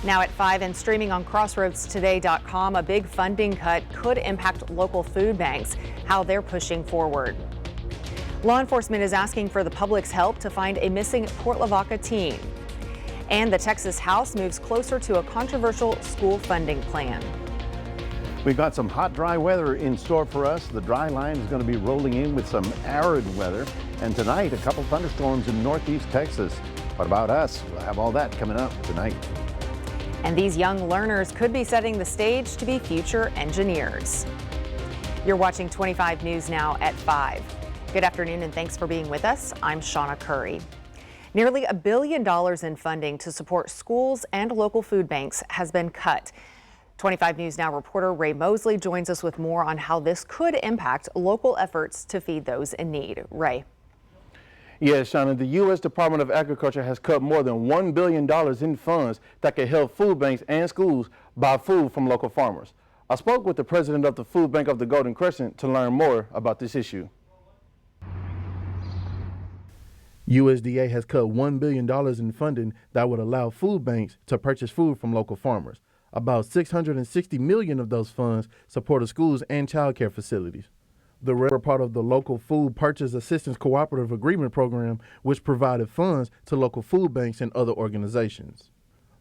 Now at 5 and streaming on crossroadstoday.com, a big funding cut could impact local food banks, how they're pushing forward. Law enforcement is asking for the public's help to find a missing Port Lavaca teen. And the Texas House moves closer to a controversial school funding plan. We've got some hot, dry weather in store for us. The dry line is going to be rolling in with some arid weather. And tonight, a couple thunderstorms in northeast Texas. What about us? We'll have all that coming up tonight. And these young learners could be setting the stage to be future engineers. You're watching 25 News now at 5. Good afternoon and thanks for being with us. I'm Shawna Currie. Nearly $1 billion in funding to support schools and local food banks has been cut. 25 News Now reporter Ray Mosley joins us with more on how this could impact local efforts to feed those in need. Ray. Yes, Shawna, the U.S. Department of Agriculture has cut more than $1 billion in funds that could help food banks and schools buy food from local farmers. I spoke with the president of the Food Bank of the Golden Crescent to learn more about this issue. USDA has cut $1 billion in funding that would allow food banks to purchase food from local farmers. About $660 million of those funds support schools and child care facilities. The rest were part of the Local Food Purchase Assistance Cooperative Agreement Program, which provided funds to local food banks and other organizations.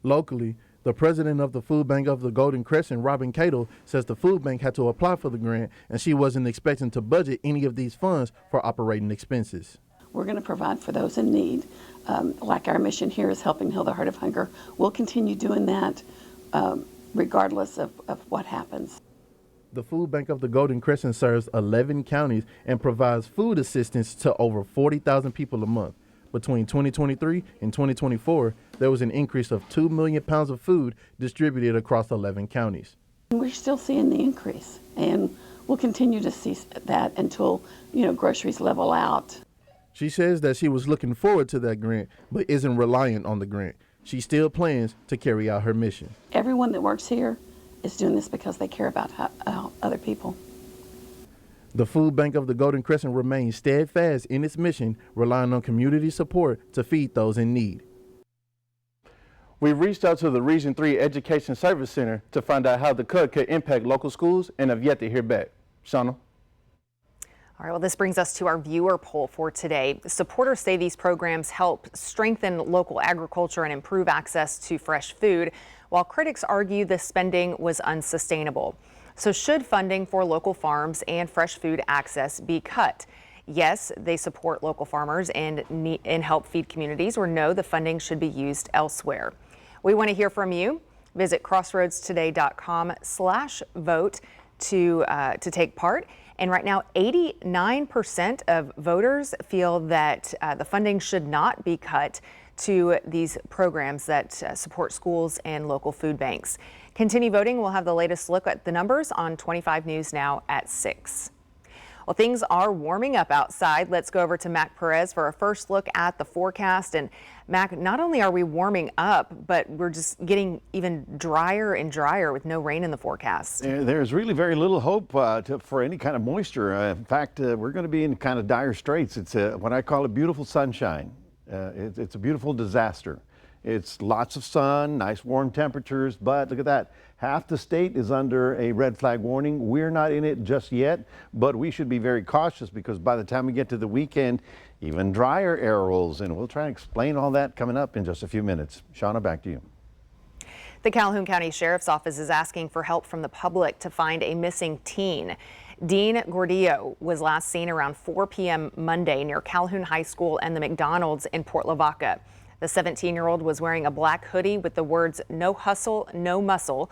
Locally, the president of the Food Bank of the Golden Crescent, Robin Cato, says the food bank had to apply for the grant and she wasn't expecting to budget any of these funds for operating expenses. We're going to provide for those in need. Like our mission here is helping heal the heart of hunger. We'll continue doing that regardless of what happens. The Food Bank of the Golden Crescent serves 11 counties and provides food assistance to over 40,000 people a month. Between 2023 and 2024, there was an increase of 2 million pounds of food distributed across 11 counties. We're still seeing the increase, and we'll continue to see that until, groceries level out. She says that she was looking forward to that grant, but isn't reliant on the grant. She still plans to carry out her mission. Everyone that works here is doing this because they care about other people. The Food Bank of the Golden Crescent remains steadfast in its mission, relying on community support to feed those in need. We've reached out to the Region 3 Education Service Center to find out how the cut could impact local schools and have yet to hear back. Shawna. All right, well, this brings us to our viewer poll for today. Supporters say these programs help strengthen local agriculture and improve access to fresh food, while critics argue the spending was unsustainable. So should funding for local farms and fresh food access be cut? Yes, they support local farmers and help feed communities, or no, the funding should be used elsewhere. We want to hear from you. Visit crossroadstoday.com/vote to take part. And right now, 89% of voters feel that the funding should not be cut to these programs that support schools and local food banks. Continue voting. We'll have the latest look at the numbers on 25 News Now at 6. Well, things are warming up outside. Let's go over to Mac Perez for a first look at the forecast. And Mac, not only are we warming up, but we're just getting even drier and drier with no rain in the forecast. There's really very little hope for any kind of moisture. In fact, we're going to be in kind of dire straits. It's what I call a beautiful sunshine. It's a beautiful disaster. It's lots of sun, nice warm temperatures, but look at that. Half the state is under a red flag warning. We're not in it just yet, but we should be very cautious because by the time we get to the weekend, even drier air rolls in. We'll try and explain all that coming up in just a few minutes. Shawna, back to you. The Calhoun County Sheriff's Office is asking for help from the public to find a missing teen. Dean Gordillo was last seen around 4 p.m. Monday near Calhoun High School and the McDonald's in Port Lavaca. The 17-year-old was wearing a black hoodie with the words "No hustle, no muscle."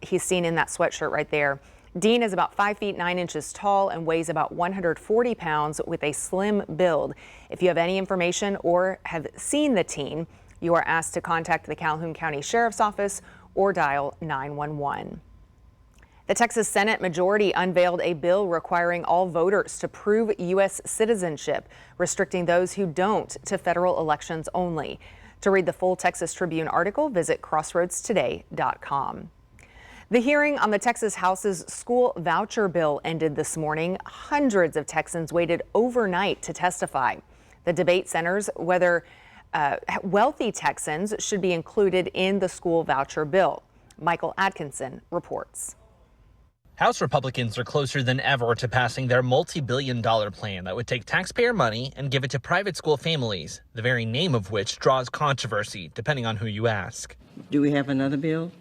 He's seen in that sweatshirt right there. Dean is about 5 feet 9 inches tall and weighs about 140 pounds with a slim build. If you have any information or have seen the teen, you are asked to contact the Calhoun County Sheriff's Office or dial 911. The Texas Senate majority unveiled a bill requiring all voters to prove U.S. citizenship, restricting those who don't to federal elections only. To read the full Texas Tribune article, visit crossroadstoday.com. The hearing on the Texas House's school voucher bill ended this morning. Hundreds of Texans waited overnight to testify. The debate centers whether Wealthy Texans should be included in the school voucher bill. Michael Atkinson reports. House Republicans are closer than ever to passing their multi-billion-dollar plan that would take taxpayer money and give it to private school families, the very name of which draws controversy, depending on who you ask. Do we have another bill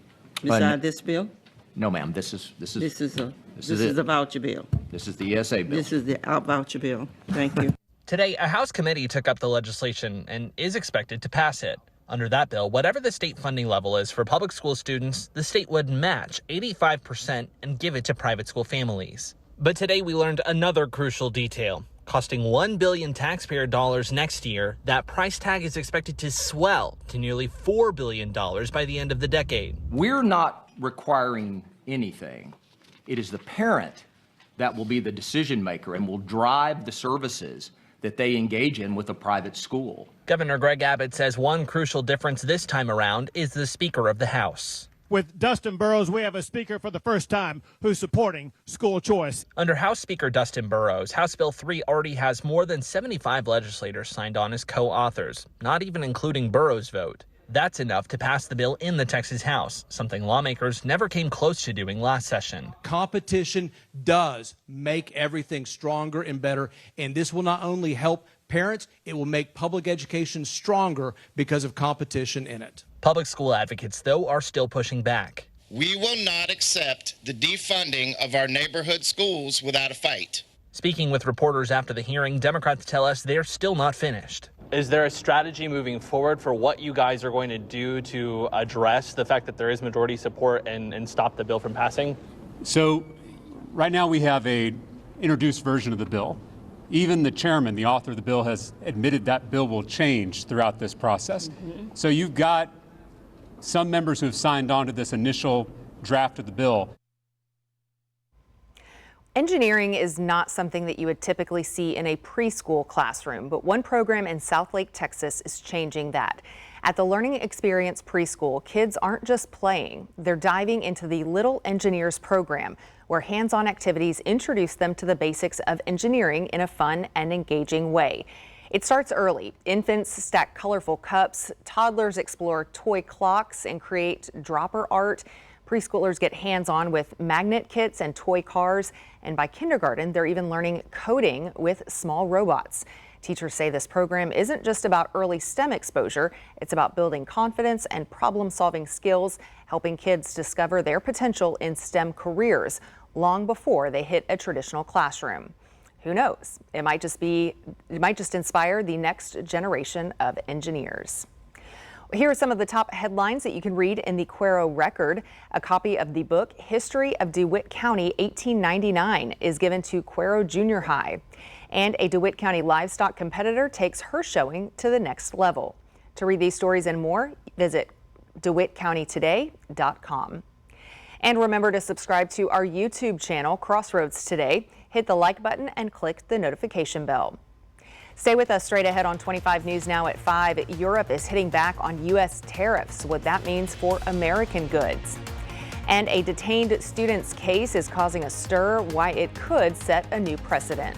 beside this bill? No, ma'am. This is The voucher bill. This is the ESA bill. This is the voucher bill. Thank you. Today, a House committee took up the legislation and is expected to pass it. Under that bill, whatever the state funding level is for public school students, the state would match 85% and give it to private school families. But today we learned another crucial detail. Costing $1 billion taxpayer dollars next year, that price tag is expected to swell to nearly $4 billion by the end of the decade. We're not requiring anything. It is the parent that will be the decision maker and will drive the services that they engage in with a private school. Governor Greg Abbott says one crucial difference this time around is the Speaker of the House. With Dustin Burrows, we have a speaker for the first time who's supporting school choice. Under House Speaker Dustin Burrows, House Bill 3 already has more than 75 legislators signed on as co-authors, not even including Burrows' vote. That's enough to pass the bill in the Texas House, something lawmakers never came close to doing last session. Competition does make everything stronger and better, and this will not only help parents, it will make public education stronger because of competition in it. Public school advocates, though, are still pushing back. We will not accept the defunding of our neighborhood schools without a fight. Speaking with reporters after the hearing, Democrats tell us they're still not finished. Is there a strategy moving forward for what you guys are going to do to address the fact that there is majority support and stop the bill from passing? So right now we have a introduced version of the bill. Even the chairman, the author of the bill, has admitted that bill will change throughout this process. So you've got some members who have signed on to this initial draft of the bill. Engineering is not something that you would typically see in a preschool classroom, but one program in Southlake, Texas is changing that. At the Learning Experience Preschool, kids aren't just playing, they're diving into the Little Engineers program, where hands-on activities introduce them to the basics of engineering in a fun and engaging way. It starts early. Infants stack colorful cups, toddlers explore toy clocks and create dropper art. Preschoolers get hands-on with magnet kits and toy cars, and by kindergarten, they're even learning coding with small robots. Teachers say this program isn't just about early STEM exposure, it's about building confidence and problem-solving skills, helping kids discover their potential in STEM careers long before they hit a traditional classroom. Who knows? It might just inspire the next generation of engineers. Here are some of the top headlines that you can read in the Cuero Record. A copy of the book History of DeWitt County 1899 is given to Cuero Junior High. And a DeWitt County livestock competitor takes her showing to the next level. To read these stories and more, visit DeWittCountyToday.com. And remember to subscribe to our YouTube channel, Crossroads Today. Hit the like button and click the notification bell. Stay with us straight ahead on 25 News Now at 5. Europe is hitting back on U.S. tariffs, what that means for American goods. And a detained student's case is causing a stir, why it could set a new precedent.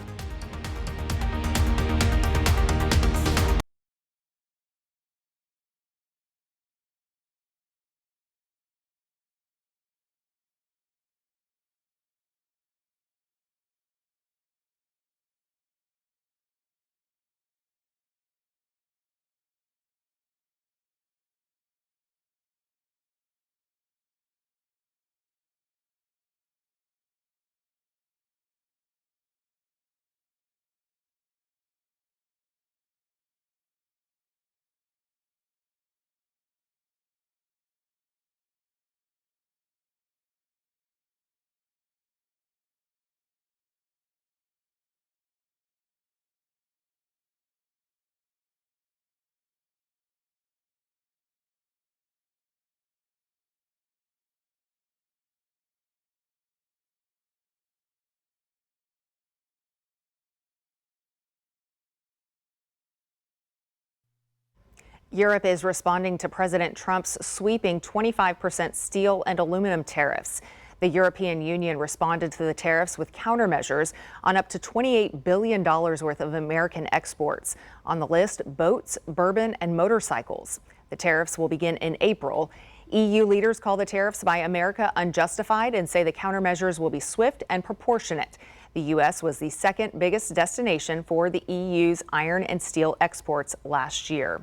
Europe is responding to President Trump's sweeping 25% steel and aluminum tariffs. The European Union responded to the tariffs with countermeasures on up to $28 billion worth of American exports. On the list, boats, bourbon, and motorcycles. The tariffs will begin in April. EU leaders call the tariffs by America unjustified and say the countermeasures will be swift and proportionate. The U.S. was the second biggest destination for the EU's iron and steel exports last year.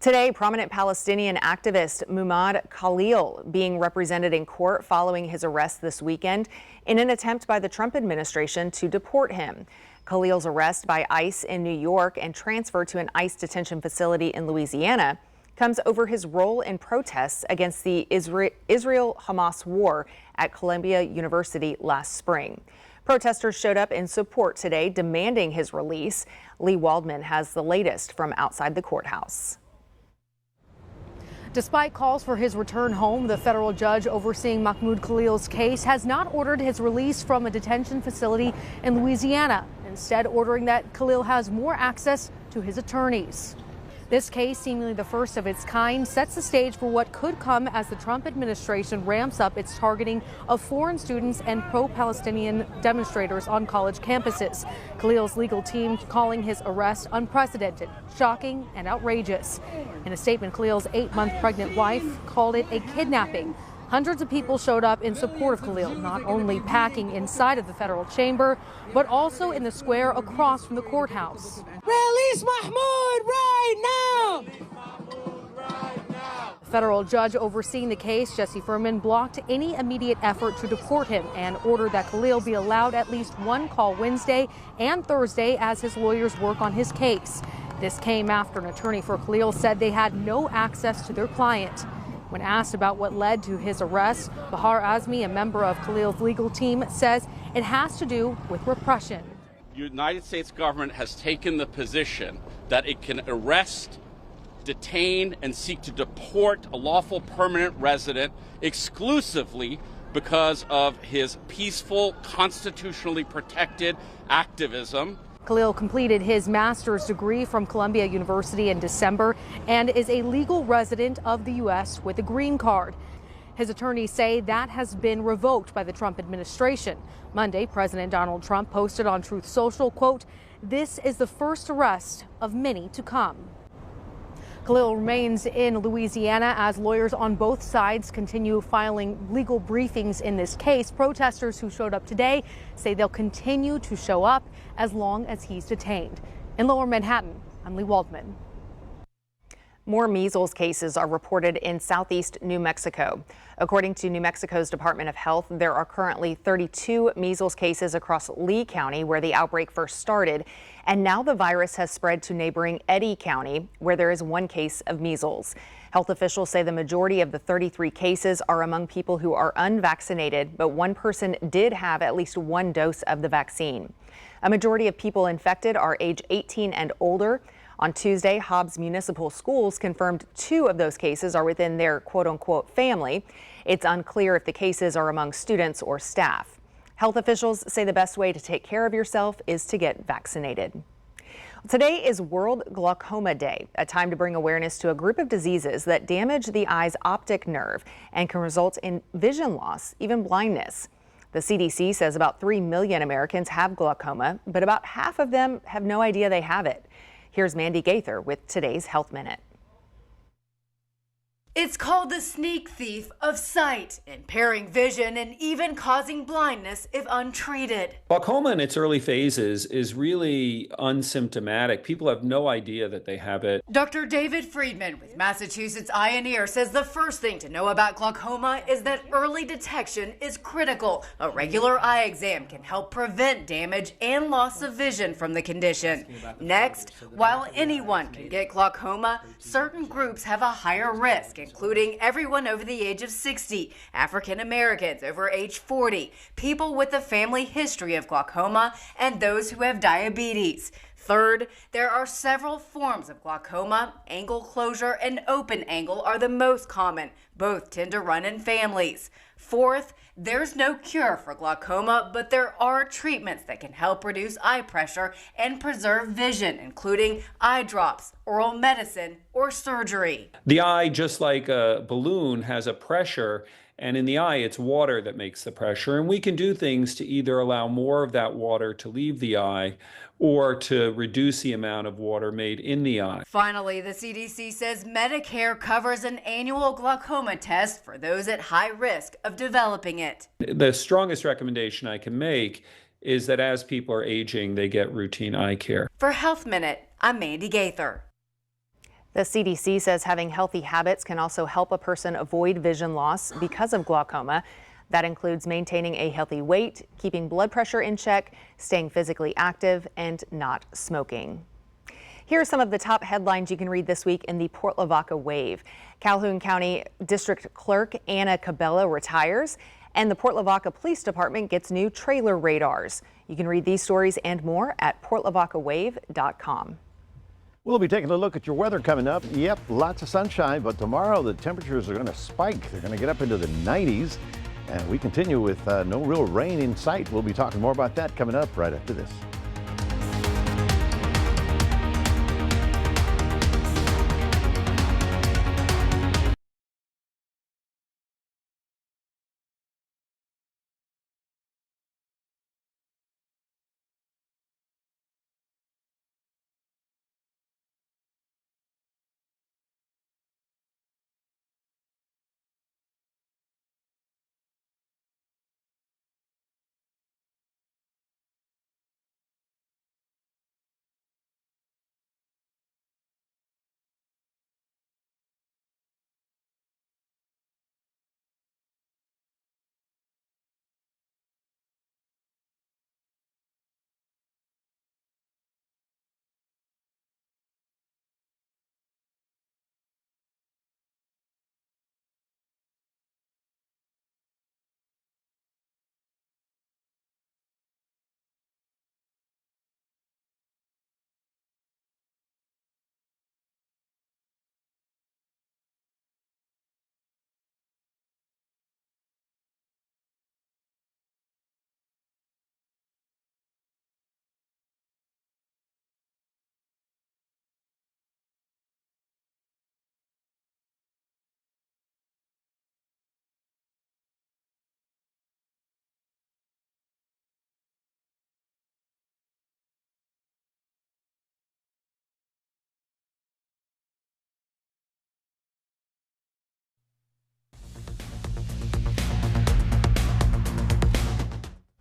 Today, prominent Palestinian activist Muhammad Khalil being represented in court following his arrest this weekend in an attempt by the Trump administration to deport him. Khalil's arrest by ICE in New York and transfer to an ICE detention facility in Louisiana comes over his role in protests against the Israel-Hamas war at Columbia University last spring. Protesters showed up in support today, demanding his release. Lee Waldman has the latest from outside the courthouse. Despite calls for his return home, the federal judge overseeing Mahmoud Khalil's case has not ordered his release from a detention facility in Louisiana, instead ordering that Khalil has more access to his attorneys. This case, seemingly the first of its kind, sets the stage for what could come as the Trump administration ramps up its targeting of foreign students and pro-Palestinian demonstrators on college campuses. Khalil's legal team calling his arrest unprecedented, shocking, and outrageous. In a statement, Khalil's 8-month pregnant wife called it a kidnapping. Hundreds of people showed up in support of Khalil, not only packing inside of the federal chamber, but also in the square across from the courthouse. Release Mahmoud right now! The federal judge overseeing the case, Jesse Furman, blocked any immediate effort to deport him and ordered that Khalil be allowed at least one call Wednesday and Thursday as his lawyers work on his case. This came after an attorney for Khalil said they had no access to their client. When asked about what led to his arrest, Bahar Azmi, a member of Khalil's legal team, says it has to do with repression. The United States government has taken the position that it can arrest, detain, and seek to deport a lawful permanent resident exclusively because of his peaceful, constitutionally protected activism. Khalil completed his master's degree from Columbia University in December and is a legal resident of the U.S. with a green card. His attorneys say that has been revoked by the Trump administration. Monday, President Donald Trump posted on Truth Social, quote, "This is the first arrest of many to come." Khalil remains in Louisiana as lawyers on both sides continue filing legal briefings in this case. Protesters who showed up today say they'll continue to show up as long as he's detained. In Lower Manhattan, I'm Lee Waldman. More measles cases are reported in southeast New Mexico. According to New Mexico's Department of Health, there are currently 32 measles cases across Lee County, where the outbreak first started. And now the virus has spread to neighboring Eddy County, where there is one case of measles. Health officials say the majority of the 33 cases are among people who are unvaccinated, but one person did have at least one dose of the vaccine. A majority of people infected are age 18 and older. On Tuesday, Hobbs Municipal Schools confirmed 2 of those cases are within their quote-unquote family. It's unclear if the cases are among students or staff. Health officials say the best way to take care of yourself is to get vaccinated. Today is World Glaucoma Day, a time to bring awareness to a group of diseases that damage the eye's optic nerve and can result in vision loss, even blindness. The CDC says about 3 million Americans have glaucoma, but about half of them have no idea they have it. Here's Mandy Gaither with today's Health Minute. It's called the sneak thief of sight, impairing vision and even causing blindness if untreated. Glaucoma in its early phases is really unsymptomatic. People have no idea that they have it. Dr. David Friedman with Massachusetts Eye and Ear says the first thing to know about glaucoma is that early detection is critical. A regular eye exam can help prevent damage and loss of vision from the condition. Next, while anyone can get glaucoma, certain groups have a higher risk, including everyone over the age of 60, African Americans over age 40, people with a family history of glaucoma, and those who have diabetes. Third, there are several forms of glaucoma. Angle closure and open angle are the most common. Both tend to run in families. Fourth, there's no cure for glaucoma, but there are treatments that can help reduce eye pressure and preserve vision, including eye drops, oral medicine, or surgery. The eye, just like a balloon, has a pressure, And in the eye, it's water that makes the pressure. And we can do things to either allow more of that water to leave the eye or to reduce the amount of water made in the eye. Finally, the CDC says Medicare covers an annual glaucoma test for those at high risk of developing it. The strongest recommendation I can make is that as people are aging, they get routine eye care. For Health Minute, I'm Mandy Gaither. The CDC says having healthy habits can also help a person avoid vision loss because of glaucoma. That includes maintaining a healthy weight, keeping blood pressure in check, staying physically active, and not smoking. Here are some of the top headlines you can read this week in the Port Lavaca Wave. Calhoun County District Clerk Anna Cabela retires, and the Port Lavaca Police Department gets new trailer radars. You can read these stories and more at portlavacawave.com. We'll be taking a look at your weather coming up. Yep, lots of sunshine, but tomorrow the temperatures are going to spike. They're going to get up into the 90s, and we continue with no real rain in sight. We'll be talking more about that coming up right after this.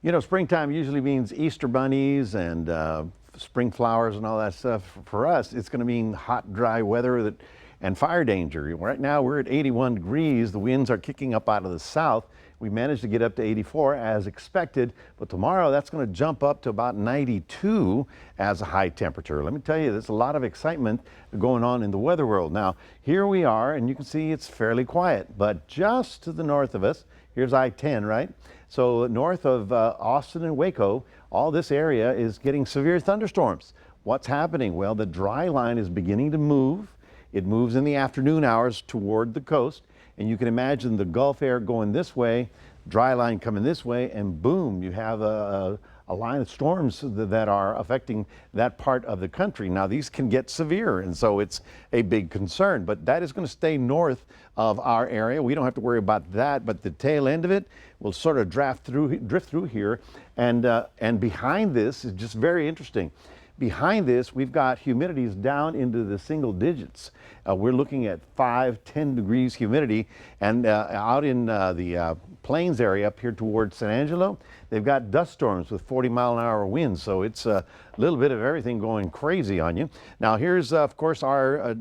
You know, springtime usually means Easter bunnies and spring flowers and all that stuff. For us, it's going to mean hot, dry weather and fire danger. Right now, we're at 81 degrees. The winds are kicking up out of the south. We managed to get up to 84 as expected, but tomorrow that's going to jump up to about 92 as a high temperature. Let me tell you, there's a lot of excitement going on in the weather world. Now, here we are, and you can see it's fairly quiet, but just to the north of us, here's I-10, right? So north of Austin and Waco, all this area is getting severe thunderstorms. What's happening? Well, the dry line is beginning to move. It moves in the afternoon hours toward the coast, and you can imagine the Gulf air going this way, dry line coming this way, and boom, you have a line of storms that are affecting that part of the country. Now, these can get severe, and so it's a big concern, but that is going to stay north of our area. We don't have to worry about that, but the tail end of it will sort of drift through here, and behind this is just very interesting. Behind this, we've got humidities down into the single digits. We're looking at 5-10 degrees humidity, and out in the plains area up here towards San Angelo, they've got dust storms with 40-mile-an-hour winds, so it's a little bit of everything going crazy on you. Now, here's, of course, our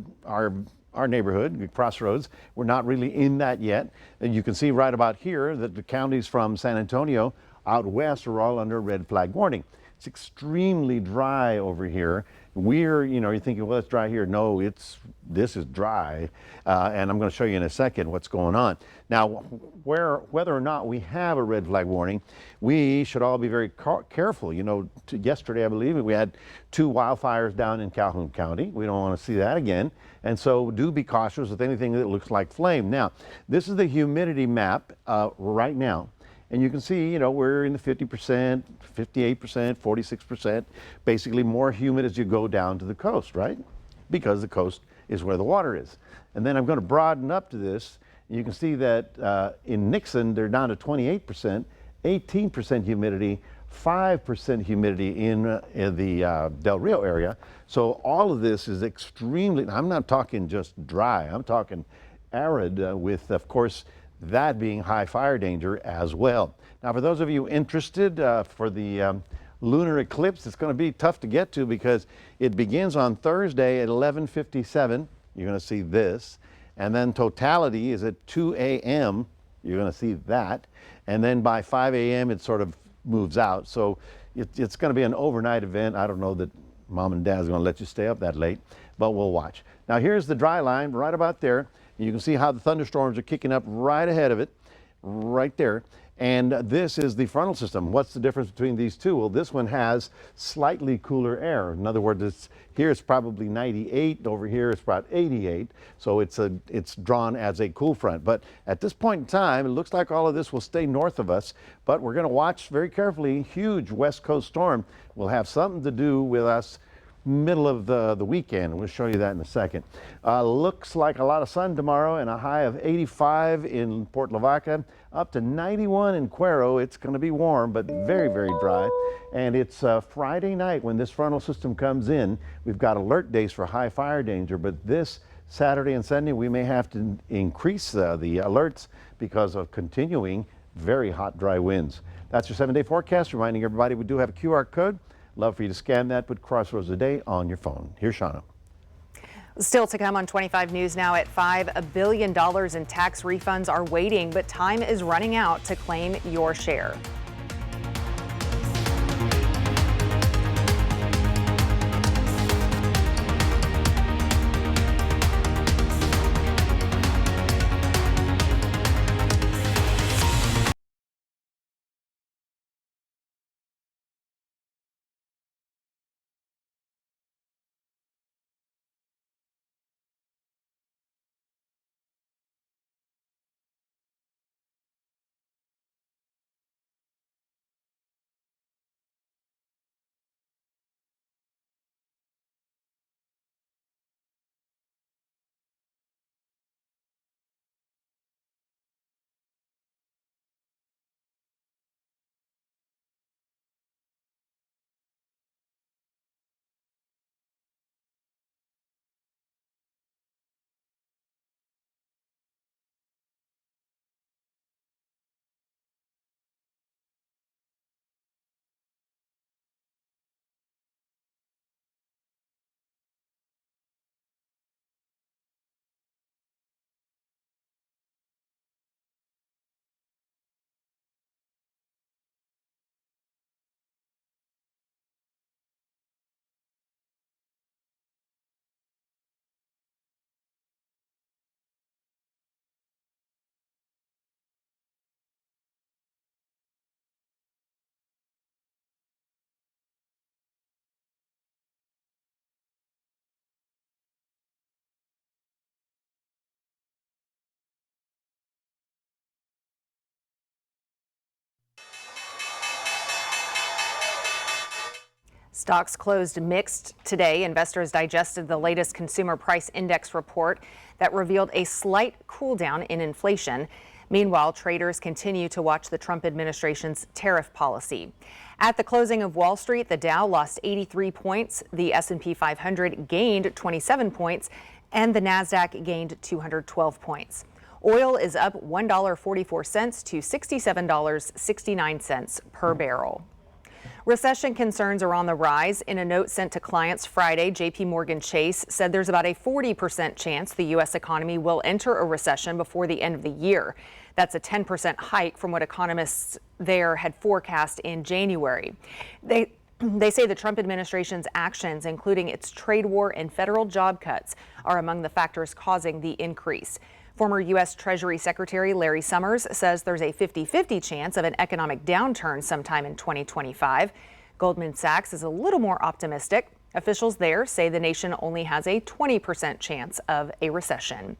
neighborhood, Crossroads. We're not really in that yet. And you can see right about here that the counties from San Antonio out west are all under red flag warning. It's extremely dry over here. You're thinking, well, it's dry here. No, this is dry. And I'm going to show you in a second what's going on. Now, whether or not we have a red flag warning, we should all be very careful. You know, yesterday, I believe, we had 2 wildfires down in Calhoun County. We don't want to see that again. And so do be cautious with anything that looks like flame. Now, this is the humidity map right now. And you can see, you know, we're in the 50%, 58%, 46%, basically more humid as you go down to the coast, right? Because the coast is where the water is. And then I'm going to broaden up to this. You can see that in Nixon, they're down to 28%, 18% humidity, 5% humidity in the Del Rio area. So all of this is extremely, I'm not talking just dry, I'm talking arid with, of course, that being high fire danger as well. Now, for those of you interested for the lunar eclipse, it's going to be tough to get to because it begins on Thursday at 11:57. You're going to see this. And then totality is at 2 a.m. You're going to see that. And then by 5 a.m. it sort of moves out. So it's going to be an overnight event. I don't know that mom and dad's going to let you stay up that late, but we'll watch. Now here's the dry line right about there. You can see how the thunderstorms are kicking up right ahead of it, right there. And this is the frontal system. What's the difference between these two? Well, this one has slightly cooler air. In other words, here it's probably 98. Over here it's about 88. So it's drawn as a cool front. But at this point in time, it looks like all of this will stay north of us. But we're going to watch very carefully. Huge West Coast storm will have something to do with us middle of the weekend. We'll show you that in a second. Looks like a lot of sun tomorrow and a high of 85 in Port Lavaca, up to 91 in Cuero. It's going to be warm, but very, very dry. And it's Friday night when this frontal system comes in. We've got alert days for high fire danger, but this Saturday and Sunday we may have to increase the alerts because of continuing very hot, dry winds. That's your 7-day forecast, reminding everybody we do have a QR code. Love for you to scan that, put Crossroads a day on your phone. Here's Shawna. Still to come on 25 News now at 5, $1 billion in tax refunds are waiting, but time is running out to claim your share. Stocks closed mixed today. Investors digested the latest consumer price index report that revealed a slight cool down in inflation. Meanwhile, traders continue to watch the Trump administration's tariff policy. At the closing of Wall Street, the Dow lost 83 points, the S&P 500 gained 27 points, and the Nasdaq gained 212 points. Oil is up $1.44 to $67.69 per barrel. Recession concerns are on the rise. In a note sent to clients Friday, J.P. Morgan Chase said there's about a 40% chance the U.S. economy will enter a recession before the end of the year. That's a 10% hike from what economists there had forecast in January. They say the Trump administration's actions, including its trade war and federal job cuts, are among the factors causing the increase. Former U.S. Treasury Secretary Larry Summers says there's a 50-50 chance of an economic downturn sometime in 2025. Goldman Sachs is a little more optimistic. Officials there say the nation only has a 20% chance of a recession.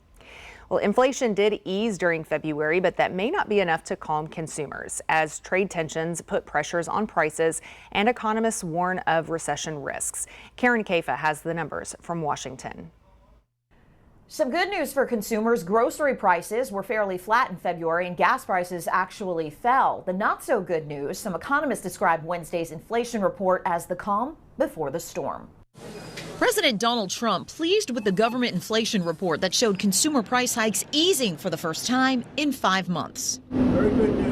Well, inflation did ease during February, but that may not be enough to calm consumers as trade tensions put pressures on prices and economists warn of recession risks. Karen Kaifa has the numbers from Washington. Some good news for consumers. Grocery prices were fairly flat in February and gas prices actually fell. The not so good news, some economists describe Wednesday's inflation report as the calm before the storm. President Donald Trump pleased with the government inflation report that showed consumer price hikes easing for the first time in 5 months. Very good news.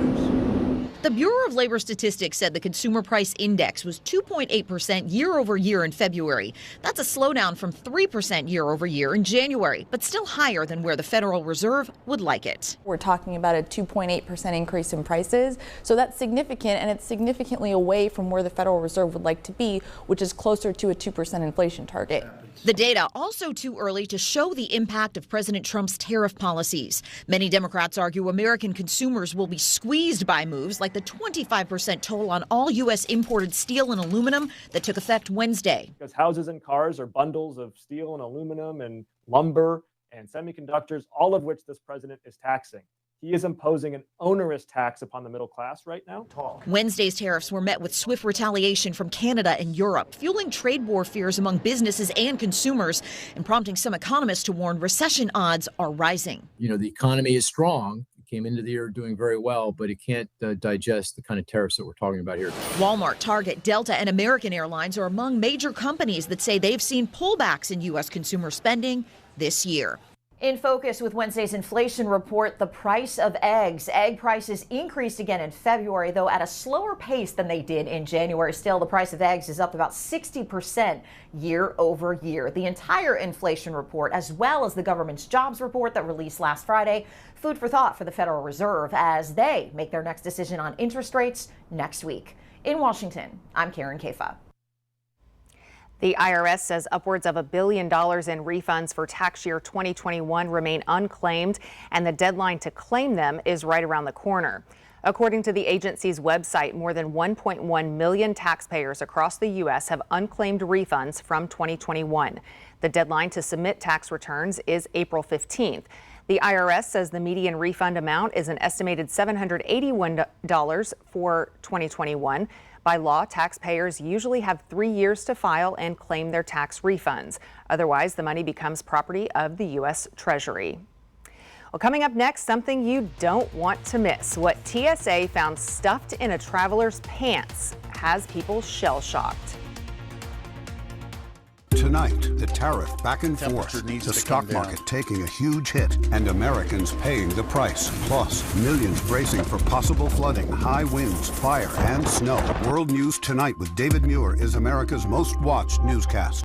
The Bureau of Labor Statistics said the consumer price index was 2.8% year over year in February. That's a slowdown from 3% year over year in January, but still higher than where the Federal Reserve would like it. We're talking about a 2.8% increase in prices, so that's significant, and it's significantly away from where the Federal Reserve would like to be, which is closer to a 2% inflation target. The data also too early to show the impact of President Trump's tariff policies. Many Democrats argue American consumers will be squeezed by moves like the 25% toll on all U.S. imported steel and aluminum that took effect Wednesday. Because houses and cars are bundles of steel and aluminum and lumber and semiconductors, all of which this president is taxing. He is imposing an onerous tax upon the middle class right now. Wednesday's tariffs were met with swift retaliation from Canada and Europe, fueling trade war fears among businesses and consumers and prompting some economists to warn recession odds are rising. You know, the economy is strong. It came into the year doing very well, but it can't digest the kind of tariffs that we're talking about here. Walmart, Target, Delta, and American Airlines are among major companies that say they've seen pullbacks in U.S. consumer spending this year. In focus with Wednesday's inflation report, the price of eggs. Egg prices increased again in February, though at a slower pace than they did in January. Still, the price of eggs is up about 60% year over year. The entire inflation report, as well as the government's jobs report that released last Friday, food for thought for the Federal Reserve as they make their next decision on interest rates next week. In Washington, I'm Karen Kafa. The IRS says upwards of $1 billion in refunds for tax year 2021 remain unclaimed, and the deadline to claim them is right around the corner. According to the agency's website, more than 1.1 million taxpayers across the U.S. have unclaimed refunds from 2021. The deadline to submit tax returns is April 15th. The IRS says the median refund amount is an estimated $781 for 2021. By law, taxpayers usually have 3 years to file and claim their tax refunds. Otherwise, the money becomes property of the U.S. Treasury. Well, coming up next, something you don't want to miss. What TSA found stuffed in a traveler's pants has people shell-shocked. Tonight, the tariff back and forth, the stock market taking a huge hit, and Americans paying the price. Plus, millions bracing for possible flooding, high winds, fire, and snow. World News Tonight with David Muir is America's most watched newscast.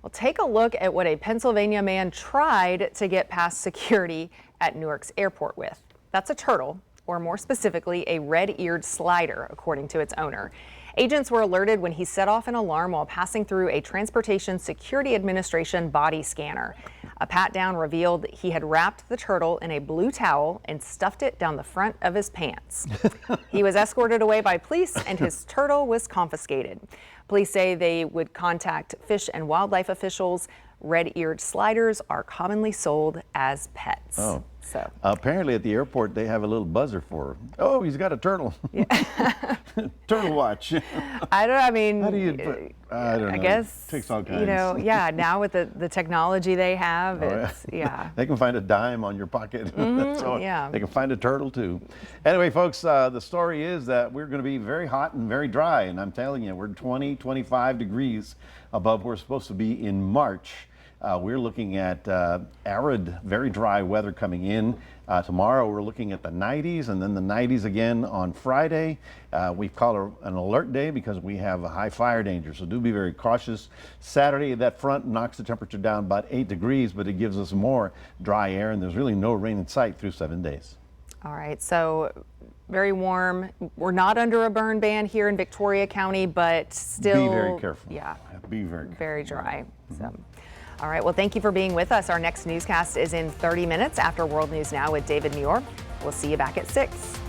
Well, take a look at what a Pennsylvania man tried to get past security at Newark's airport with. That's a turtle, or more specifically, a red-eared slider, according to its owner. Agents were alerted when he set off an alarm while passing through a Transportation Security Administration body scanner. A pat-down revealed he had wrapped the turtle in a blue towel and stuffed it down the front of his pants. He was escorted away by police and his turtle was confiscated. Police say they would contact Fish and Wildlife officials. Red-eared sliders are commonly sold as pets. Oh. So apparently at the airport they have a little buzzer for him. Oh, he's got a turtle. Yeah. Turtle watch. I don't. I mean, how do you? I don't know. I guess it takes all kinds. You know, yeah. Now with the technology they have, it's yeah. They can find a dime on your pocket. Mm-hmm. Yeah. They can find a turtle too. Anyway, folks, the story is that we're going to be very hot and very dry, and I'm telling you, we're 20, 25 degrees above where we're supposed to be in March. We're looking at arid, very dry weather coming in. Tomorrow we're looking at the 90s and then the 90s again on Friday. We've called an alert day because we have a high fire danger, so do be very cautious. Saturday, that front knocks the temperature down about 8 degrees, but it gives us more dry air, and there's really no rain in sight through 7 days. All right, so very warm. We're not under a burn ban here in Victoria County, but still. Be very careful. Yeah. Be very careful. Very dry. Mm-hmm. So. All right, well, thank you for being with us. Our next newscast is in 30 minutes after World News Now with David Muir. We'll see you back at 6.